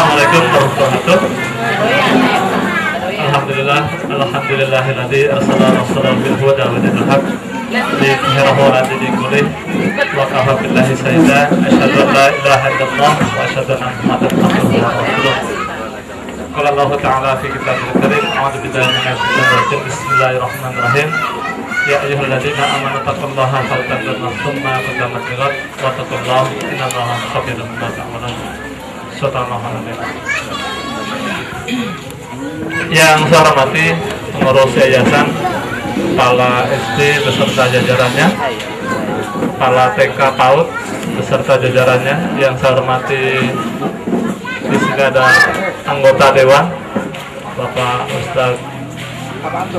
Assalamualaikum warahmatullahi wabarakatuh. Alhamdulillahilladzi arsala rasulahu bil huda wa dinil haq liyudhhirahu 'ala dini kullih wa kafa billahi shahida. Asyhadu an la ilaha illallah wa asyhadu anna Muhammadan abduhu wa rasuluh. Qala Allah ta'ala fi kitabihil karim, a'udzu billahi minasy syaitonir rajim. Bismillahirrahmanirrahim. Ya ayyuhalladzina amanu taqullaha faltanzur nafsum ma qaddamat lighad wa taqullaha innallaha khabirum bima ta'malun. Yang saya hormati pengurus yayasan, kepala SD beserta jajarannya, kepala TK PAUD beserta jajarannya, yang saya hormati di sini ada anggota dewan Bapak Ustaz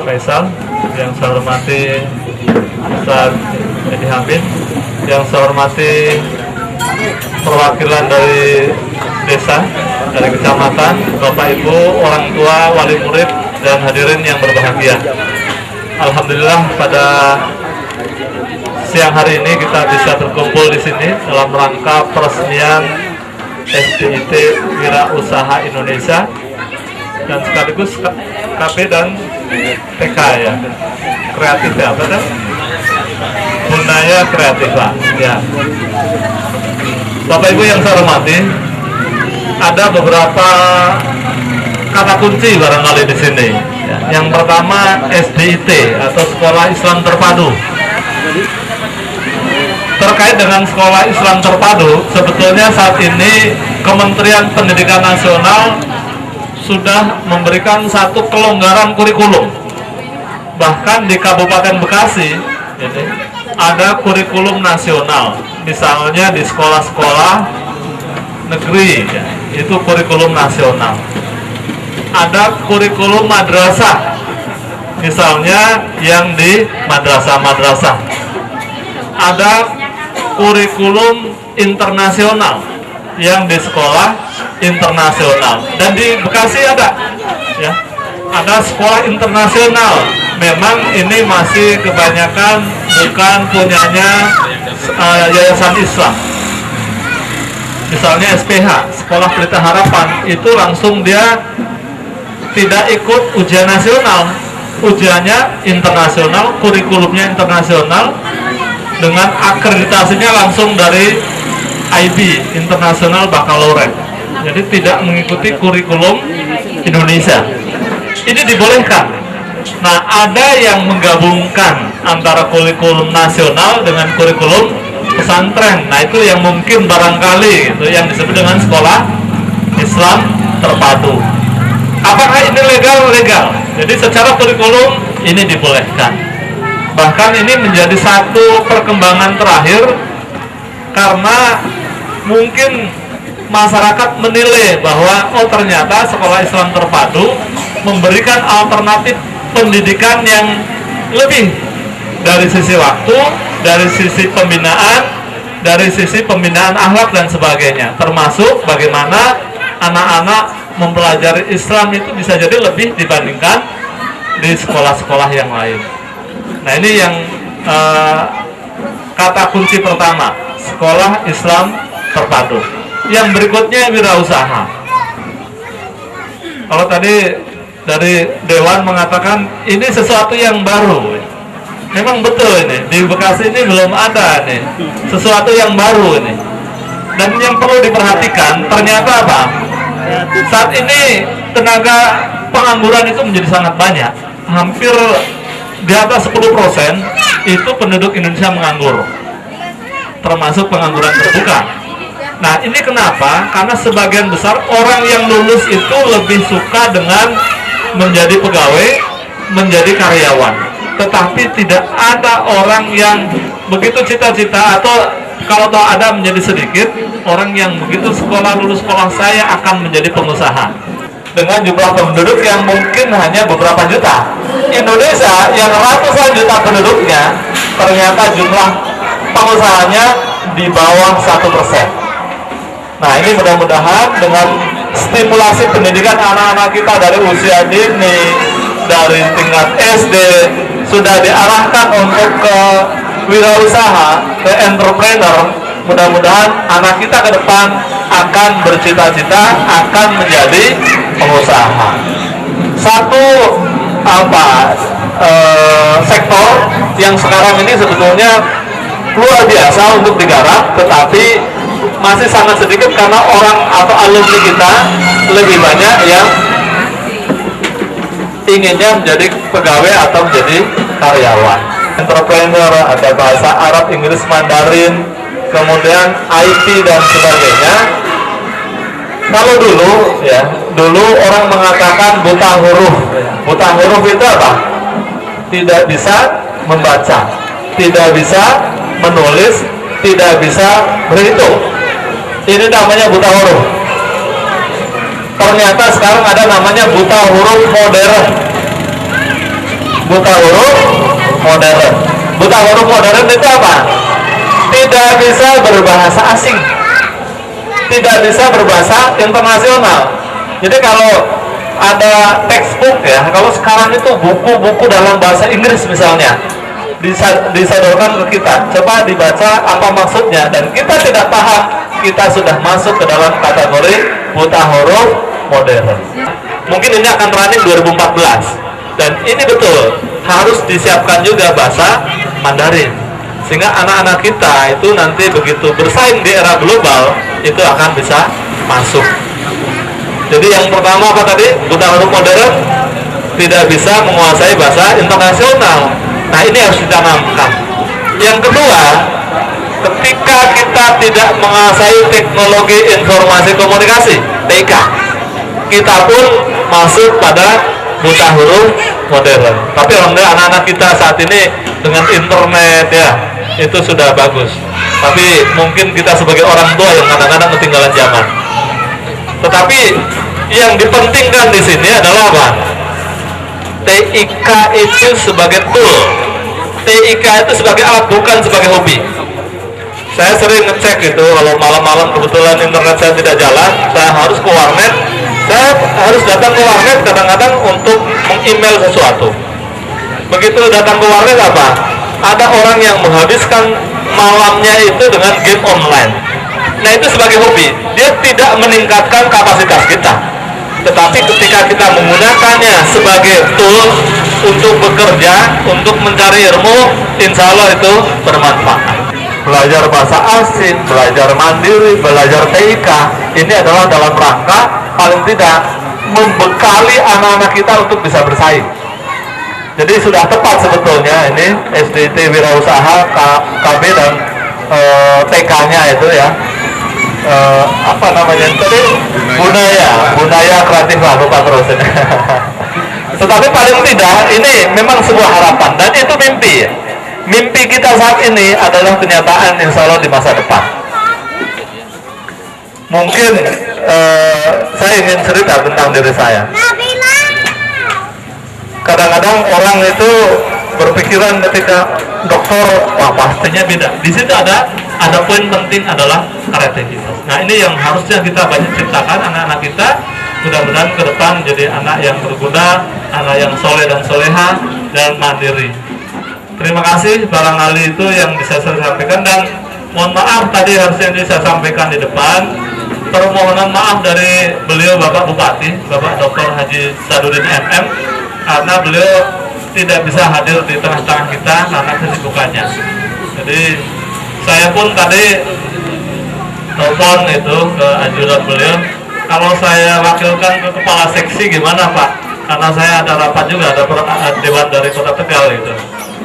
Faisal, yang saya hormati Ustaz Edi Hamid, yang saya hormati perwakilan dari desa, dari kecamatan, Bapak Ibu, orang tua, wali murid, dan hadirin yang berbahagia. Alhamdulillah pada siang hari ini kita bisa berkumpul di sini dalam rangka peresmian SDIT Wira Usaha Indonesia dan sekaligus KP dan TK ya, kreatif ya, apa kan? Bunaya kreatif lah ya. Bapak Ibu yang saya hormati, ada beberapa kata kunci barangkali di sini. Ya. Yang pertama SDIT atau Sekolah Islam Terpadu. Terkait dengan Sekolah Islam Terpadu, sebetulnya saat ini Kementerian Pendidikan Nasional sudah memberikan satu kelonggaran kurikulum. Bahkan di Kabupaten Bekasi ini ada kurikulum nasional. Misalnya di sekolah-sekolah negeri ya, itu kurikulum nasional. Ada kurikulum madrasah, misalnya yang di madrasah-madrasah. Ada kurikulum internasional yang di sekolah internasional. Dan di Bekasi ada ya, ada sekolah internasional. Memang ini masih kebanyakan bukan punyanya yayasan Islam. Misalnya SPH, Sekolah Pelita Harapan, itu langsung dia tidak ikut ujian nasional. Ujiannya internasional, kurikulumnya internasional, dengan akreditasinya langsung dari IB, International Baccalaureate. Jadi tidak mengikuti kurikulum Indonesia. Ini dibolehkan. Nah, ada yang menggabungkan antara kurikulum nasional dengan kurikulum pesantren. Nah, itu yang mungkin barangkali itu yang disebut dengan Sekolah Islam Terpadu. Apakah ini legal? Legal. Jadi secara kurikulum ini dibolehkan. Bahkan ini menjadi satu perkembangan terakhir karena mungkin masyarakat menilai bahwa oh ternyata Sekolah Islam Terpadu memberikan alternatif pendidikan yang lebih dari sisi waktu, dari sisi pembinaan, dari sisi pembinaan akhlak dan sebagainya, termasuk bagaimana anak-anak mempelajari Islam itu bisa jadi lebih dibandingkan di sekolah-sekolah yang lain. Nah, ini yang kata kunci pertama, Sekolah Islam Terpadu. Yang berikutnya wirausaha. Kalau tadi dari Dewan mengatakan ini sesuatu yang baru. Memang betul ini, di Bekasi ini belum ada nih sesuatu yang baru ini. Dan yang perlu diperhatikan ternyata apa? Saat ini tenaga pengangguran itu menjadi sangat banyak. Hampir di atas 10% itu penduduk Indonesia menganggur, termasuk pengangguran terbuka. Nah, ini kenapa? Karena sebagian besar orang yang lulus itu lebih suka dengan menjadi pegawai, menjadi karyawan. Tetapi tidak ada orang yang begitu cita-cita, atau kalau tahu ada menjadi sedikit, orang yang begitu sekolah, lulus sekolah saya akan menjadi pengusaha. Dengan jumlah penduduk yang mungkin hanya beberapa juta. Indonesia yang ratusan juta penduduknya, ternyata jumlah pengusahanya di bawah 1%. Nah, ini mudah-mudahan dengan stimulasi pendidikan anak-anak kita dari usia dini, dari tingkat SD, sudah diarahkan untuk ke wirausaha, ke entrepreneur, mudah-mudahan anak kita ke depan akan bercita-cita akan menjadi pengusaha. Satu sektor yang sekarang ini sebetulnya luar biasa untuk digarap, tetapi masih sangat sedikit karena orang atau alumni kita lebih banyak yang inginnya menjadi pegawai atau menjadi karyawan. Entrepreneur, ada bahasa Arab, Inggris, Mandarin, kemudian IT dan sebagainya. Kalau dulu orang mengatakan buta huruf. Buta huruf itu apa? Tidak bisa membaca, tidak bisa menulis, tidak bisa berhitung. Ini namanya buta huruf. Ternyata sekarang ada namanya buta huruf modern. Buta huruf modern. Buta huruf modern itu apa? Tidak bisa berbahasa asing, tidak bisa berbahasa internasional. Jadi kalau ada textbook ya, kalau sekarang itu buku-buku dalam bahasa Inggris misalnya disodorkan ke kita, coba dibaca apa maksudnya, dan kita tidak paham, kita sudah masuk ke dalam kategori buta huruf modern. Mungkin ini akan running 2014, dan ini betul harus disiapkan juga bahasa Mandarin, sehingga anak-anak kita itu nanti begitu bersaing di era global itu akan bisa masuk. Jadi yang pertama apa tadi? Buta huruf modern, tidak bisa menguasai bahasa internasional. Nah, ini harus ditanamkan. Yang kedua, ketika kita tidak menguasai teknologi informasi komunikasi (TIK), kita pun masuk pada buta huruf modern. Tapi alhamdulillah anak-anak kita saat ini dengan internet ya, itu sudah bagus. Tapi mungkin kita sebagai orang tua yang kadang-kadang ketinggalan zaman. Tetapi yang dipentingkan di sini adalah apa? TIK itu sebagai tool, TIK itu sebagai alat, bukan sebagai hobi. Saya sering ngecek itu kalau malam-malam kebetulan internet saya tidak jalan, saya harus ke warnet. Saya harus datang ke warnet kadang-kadang untuk meng-email sesuatu. Begitu datang ke warnet apa? Ada orang yang menghabiskan malamnya itu dengan game online. Nah, itu sebagai hobi, dia tidak meningkatkan kapasitas kita. Tetapi ketika kita menggunakannya sebagai tool untuk bekerja, untuk mencari ilmu, insya Allah itu bermanfaat. Belajar bahasa asing, belajar mandiri, belajar TIK, ini adalah dalam rangka paling tidak membekali anak-anak kita untuk bisa bersaing. Jadi sudah tepat sebetulnya ini SDT Wirausaha, KB dan TK-nya itu ya. Apa namanya tadi? Budaya kreatif, lupa terus. Tetapi paling tidak ini memang sebuah harapan dan itu mimpi. Mimpi kita saat ini adalah kenyataan insya Allah di masa depan. Mungkin saya ingin cerita tentang diri saya. Kadang-kadang orang itu berpikiran ketika dokter, wah pastinya beda. Di situ ada poin penting adalah kreativitas. Nah, ini yang harusnya kita banyak ciptakan anak-anak kita. Mudah-mudahan ke depan jadi anak yang berguna, anak yang soleh dan soleha dan mandiri. Terima kasih barangkali itu yang bisa saya sampaikan, dan mohon maaf tadi harusnya ini saya sampaikan di depan. Permohonan maaf dari beliau Bapak Bupati, Bapak Dr. Haji Sadudin MM, karena beliau tidak bisa hadir di tengah-tengah kita karena kesibukannya. Jadi saya pun tadi telepon itu ke anjuran beliau, kalau saya wakilkan ke kepala seksi gimana Pak? Karena saya ada rapat juga, ada dewan dari Kota Tegal gitu.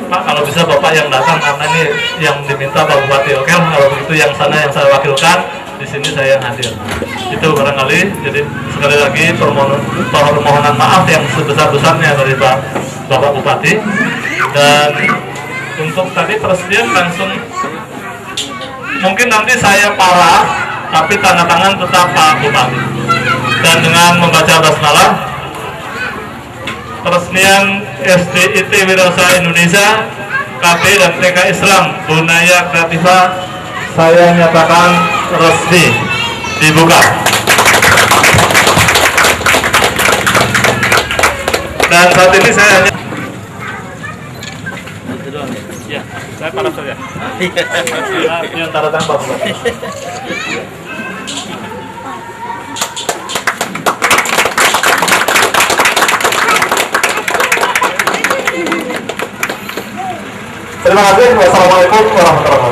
Pak, kalau bisa Bapak yang datang karena ini yang diminta Pak Bupati. Oke, kalau begitu yang sana yang saya wakilkan, di sini saya yang hadir. Itu barangkali. Jadi sekali lagi permohonan maaf yang sebesar-besarnya dari Bapak Bupati. Dan untuk tadi peresmian langsung, mungkin nanti saya parah, tapi tanda tangan tetap Pak Bupati. Dan dengan membaca basmalah, peresmian SDIT Wirausaha Indonesia, KB dan TK Islam Bunaya Kreativa saya nyatakan resmi dibuka. Dan saat ini saya hanya saya panas saja. Ini antara tambah. Terima kasih. Wassalamualaikum warahmatullahi wabarakatuh.